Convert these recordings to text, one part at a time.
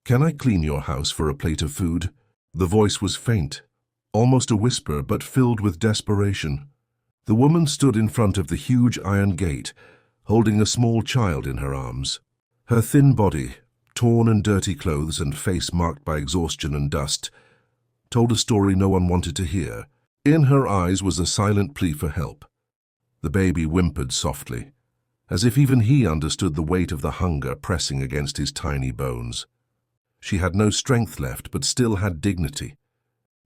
"Can I clean your house for a plate of food?" The voice was faint, almost a whisper, but filled with desperation. The woman stood in front of the huge iron gate, holding a small child in her arms. Her thin body, torn and dirty clothes and face marked by exhaustion and dust, told a story no one wanted to hear. In her eyes was a silent plea for help. The baby whimpered softly, as if even he understood the weight of the hunger pressing against his tiny bones. She had no strength left, but still had dignity.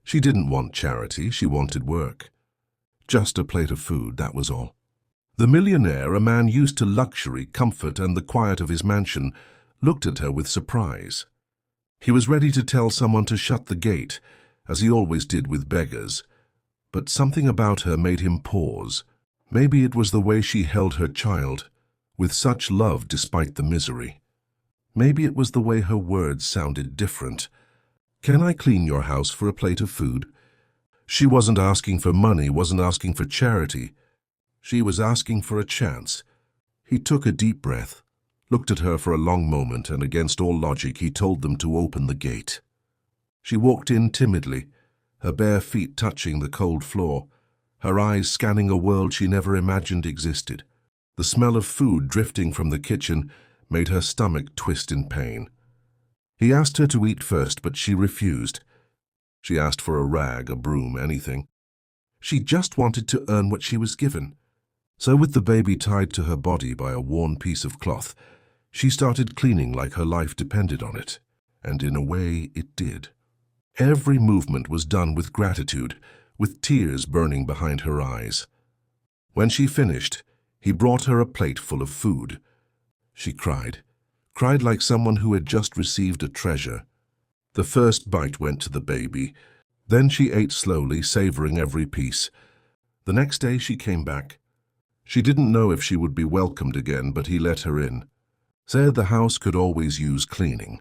She didn't want charity, she wanted work. Just a plate of food, that was all. The millionaire, a man used to luxury, comfort, and the quiet of his mansion, looked at her with surprise. He was ready to tell someone to shut the gate, as he always did with beggars. But something about her made him pause. Maybe it was the way she held her child, with such love despite the misery. Maybe it was the way her words sounded different. "Can I clean your house for a plate of food?" She wasn't asking for money, wasn't asking for charity. She was asking for a chance. He took a deep breath, looked at her for a long moment, and against all logic he told them to open the gate. She walked in timidly, her bare feet touching the cold floor, her eyes scanning a world she never imagined existed. The smell of food drifting from the kitchen made her stomach twist in pain. He asked her to eat first, but she refused. She asked for a rag, a broom, anything. She just wanted to earn what she was given. So with the baby tied to her body by a worn piece of cloth, she started cleaning like her life depended on it. And in a way, it did. Every movement was done with gratitude, with tears burning behind her eyes. When she finished, he brought her a plate full of food. She cried like someone who had just received a treasure. The first bite went to the baby. Then she ate slowly, savoring every piece. The next day she came back. She didn't know if she would be welcomed again, but he let her in. Said the house could always use cleaning.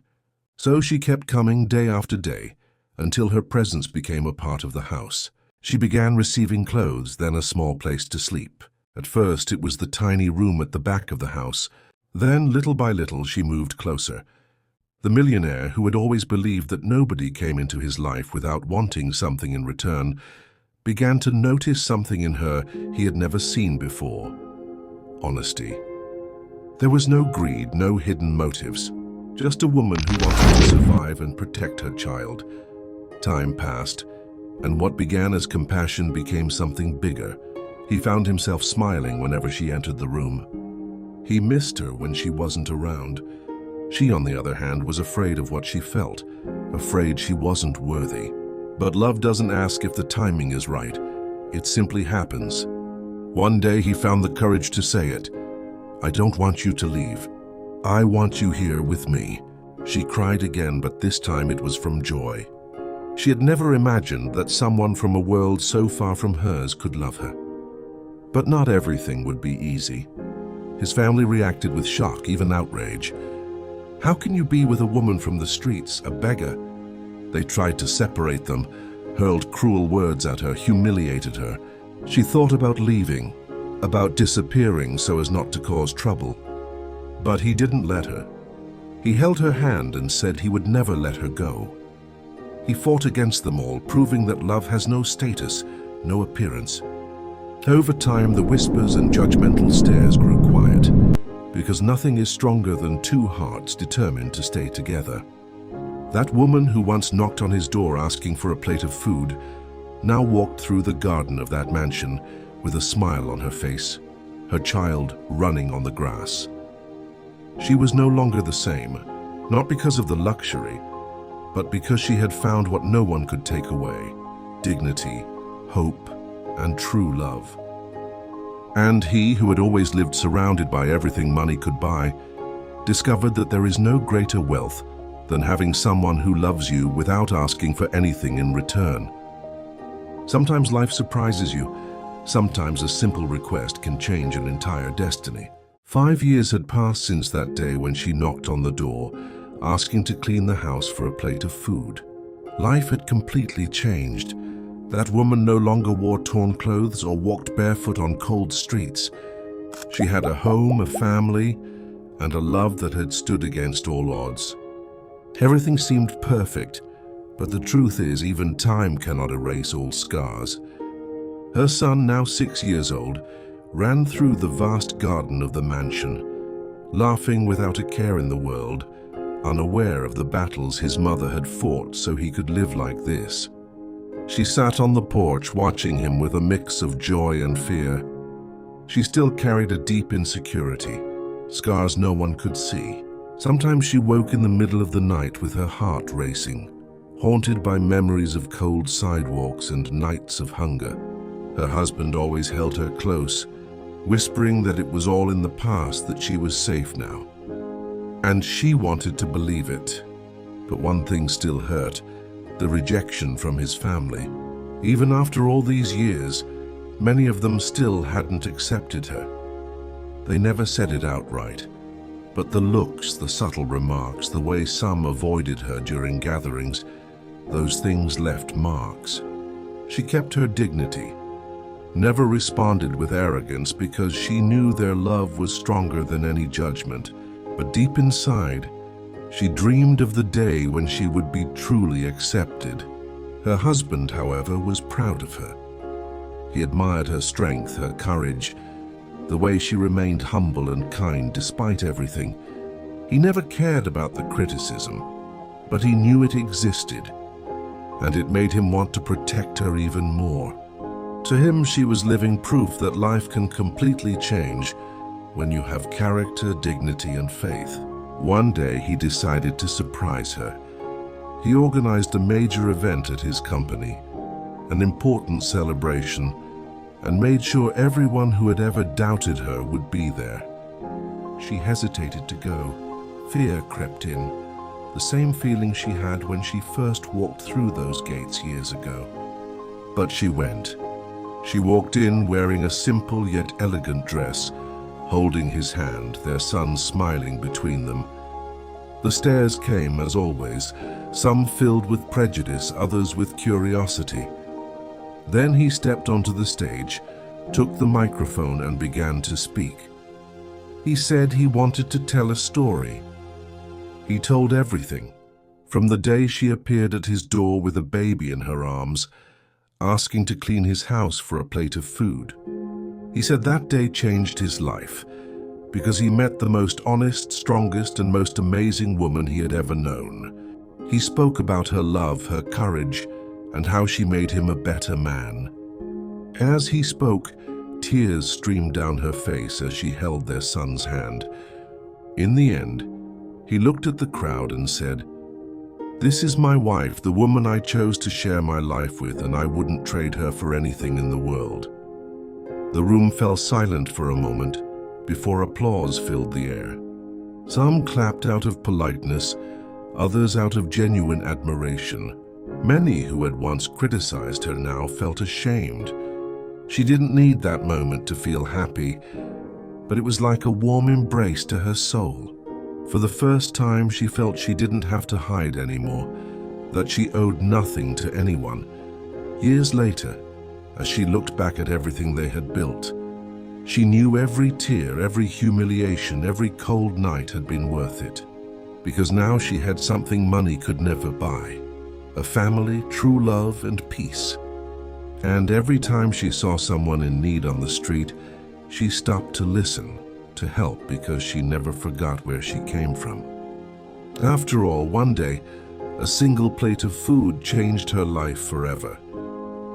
So she kept coming day after day, until her presence became a part of the house. She began receiving clothes, then a small place to sleep. At first it was the tiny room at the back of the house. Then, little by little, she moved closer. The millionaire, who had always believed that nobody came into his life without wanting something in return, began to notice something in her he had never seen before: honesty. There was no greed, no hidden motives, just a woman who wanted to survive and protect her child. Time passed, and what began as compassion became something bigger. He found himself smiling whenever she entered the room. He missed her when she wasn't around. She, on the other hand, was afraid of what she felt, afraid she wasn't worthy. But love doesn't ask if the timing is right. It simply happens. One day he found the courage to say it. "I don't want you to leave. I want you here with me." She cried again, but this time it was from joy. She had never imagined that someone from a world so far from hers could love her. But not everything would be easy. His family reacted with shock, even outrage. How can you be with a woman from the streets, a beggar? They tried to separate them, hurled cruel words at her, humiliated her. She thought about leaving, about disappearing so as not to cause trouble. But he didn't let her. He held her hand and said he would never let her go. He fought against them all, proving that love has no status, no appearance. Over time, the whispers and judgmental stares grew quiet, because nothing is stronger than two hearts determined to stay together. That woman who once knocked on his door asking for a plate of food now walked through the garden of that mansion with a smile on her face, her child running on the grass. She was no longer the same, not because of the luxury, but because she had found what no one could take away: dignity, hope, and true love. And he, who had always lived surrounded by everything money could buy, discovered that there is no greater wealth than having someone who loves you without asking for anything in return. Sometimes life surprises you. Sometimes a simple request can change an entire destiny. 5 years had passed since that day when she knocked on the door, asking to clean the house for a plate of food. Life had completely changed. That woman no longer wore torn clothes or walked barefoot on cold streets. She had a home, a family, and a love that had stood against all odds. Everything seemed perfect, but the truth is even time cannot erase all scars. Her son, now 6 years old, ran through the vast garden of the mansion, laughing without a care in the world, unaware of the battles his mother had fought so he could live like this. She sat on the porch watching him with a mix of joy and fear. She still carried a deep insecurity, scars no one could see. Sometimes she woke in the middle of the night with her heart racing, haunted by memories of cold sidewalks and nights of hunger. Her husband always held her close, whispering that it was all in the past, that she was safe now. And she wanted to believe it. But one thing still hurt: the rejection from his family. Even after all these years, many of them still hadn't accepted her. They never said it outright, but the looks, the subtle remarks, the way some avoided her during gatherings, those things left marks. She kept her dignity, never responded with arrogance, because she knew their love was stronger than any judgment. But deep inside, she dreamed of the day when she would be truly accepted. Her husband, however, was proud of her. He admired her strength, her courage, the way she remained humble and kind despite everything. He never cared about the criticism, but he knew it existed, and it made him want to protect her even more. To him, she was living proof that life can completely change when you have character, dignity, and faith. One day, he decided to surprise her. He organized a major event at his company, an important celebration, and made sure everyone who had ever doubted her would be there. She hesitated to go. Fear crept in, the same feeling she had when she first walked through those gates years ago. But she went. She walked in wearing a simple yet elegant dress, holding his hand, their son smiling between them. The stares came, as always, some filled with prejudice, others with curiosity. Then he stepped onto the stage, took the microphone, and began to speak. He said he wanted to tell a story. He told everything, from the day she appeared at his door with a baby in her arms, asking to clean his house for a plate of food. He said that day changed his life, because he met the most honest, strongest, and most amazing woman he had ever known. He spoke about her love, her courage, and how she made him a better man. As he spoke, tears streamed down her face as she held their son's hand. In the end, he looked at the crowd and said, "This is my wife, the woman I chose to share my life with, and I wouldn't trade her for anything in the world." The room fell silent for a moment before applause filled the air. Some clapped out of politeness, others out of genuine admiration. Many who had once criticized her now felt ashamed. She didn't need that moment to feel happy, but it was like a warm embrace to her soul. For the first time, she felt she didn't have to hide anymore, that she owed nothing to anyone. Years later, as she looked back at everything they had built, she knew every tear, every humiliation, every cold night had been worth it. Because now she had something money could never buy: a family, true love, and peace. And every time she saw someone in need on the street, she stopped to listen, to help, because she never forgot where she came from. After all, one day, a single plate of food changed her life forever.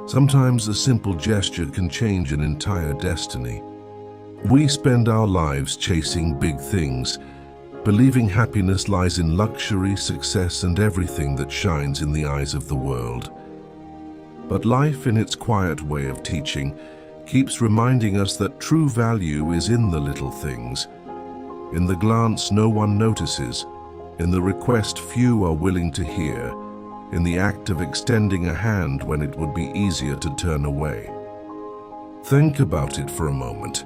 Sometimes a simple gesture can change an entire destiny. We spend our lives chasing big things, believing happiness lies in luxury, success, and everything that shines in the eyes of the world. But life, in its quiet way of teaching, keeps reminding us that true value is in the little things, in the glance no one notices, in the request few are willing to hear, in the act of extending a hand when it would be easier to turn away. Think about it for a moment.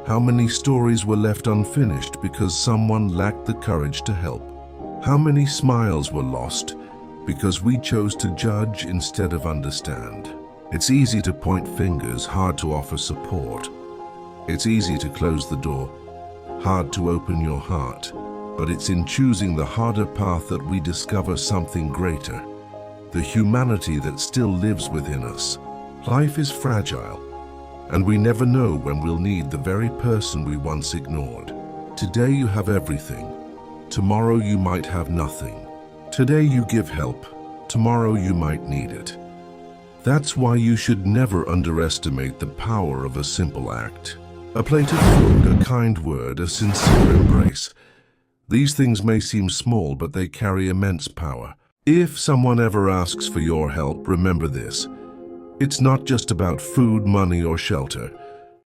How many stories were left unfinished because someone lacked the courage to help? How many smiles were lost because we chose to judge instead of understand? It's easy to point fingers, hard to offer support. It's easy to close the door, hard to open your heart. But it's in choosing the harder path that we discover something greater, the humanity that still lives within us. Life is fragile, and we never know when we'll need the very person we once ignored. Today you have everything. Tomorrow you might have nothing. Today you give help. Tomorrow you might need it. That's why you should never underestimate the power of a simple act. A plate of food, a kind word, a sincere embrace. These things may seem small, but they carry immense power. If someone ever asks for your help, remember this. It's not just about food, money, or shelter.